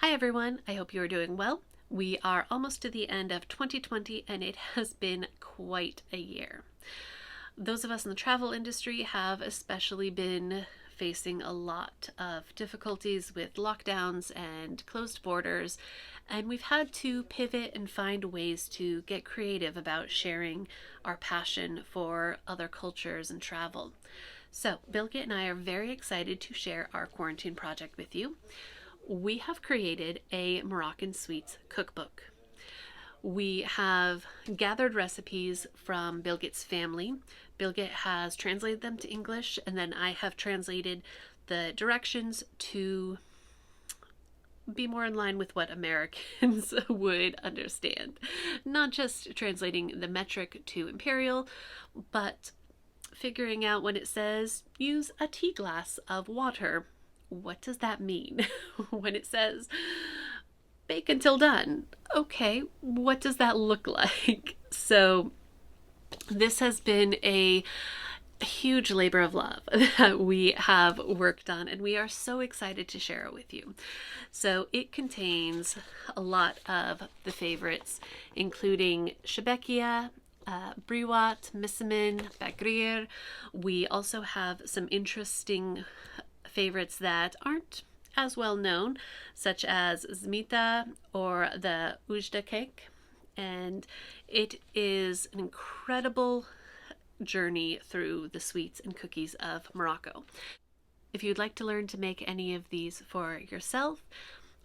Hi everyone, I hope you are doing well. We are almost to the end of 2020 and it has been quite a year. Those of us in the travel industry have especially been facing a lot of difficulties with lockdowns and closed borders, and we've had to pivot and find ways to get creative about sharing our passion for other cultures and travel. So, Bilgit and I are very excited to share our quarantine project with you. We have created a Moroccan sweets cookbook. We have gathered recipes from Bilgit's family. Bilgit has translated them to English, and then I have translated the directions to be more in line with what Americans would understand. Not just translating the metric to imperial, but figuring out when it says use a tea glass of water. What does that mean? When it says bake until done, okay, what does that look like? So, this has been a huge labor of love that we have worked on, and we are so excited to share it with you. So, it contains a lot of the favorites, including shebekia, briwat, misamin, bagrir. We also have some interesting favorites that aren't as well known, such as Zmita or the Ujda cake. And it is an incredible journey through the sweets and cookies of Morocco. If you'd like to learn to make any of these for yourself,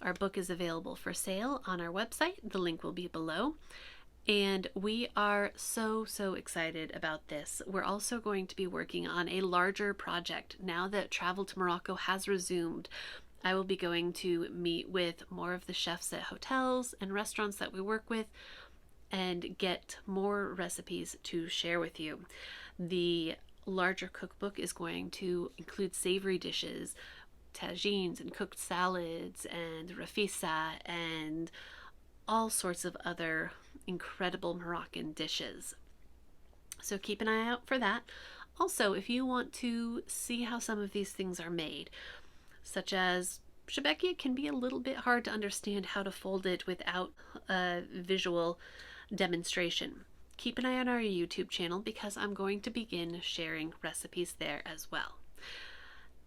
our book is available for sale on our website. The link will be below. And we are so excited about this. We're also going to be working on a larger project now that travel to Morocco has resumed. I will be going to meet with more of the chefs at hotels and restaurants that we work with and get more recipes to share with you. The larger cookbook is going to include savory dishes, tagines and cooked salads and rafissa and all sorts of other incredible Moroccan dishes. So keep an eye out for that. Also, if you want to see how some of these things are made, such as shebekia can be a little bit hard to understand how to fold it without a visual demonstration. Keep an eye on our YouTube channel because I'm going to begin sharing recipes there as well.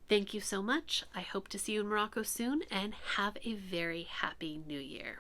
Thank you so much. I hope to see you in Morocco soon and have a very happy new year.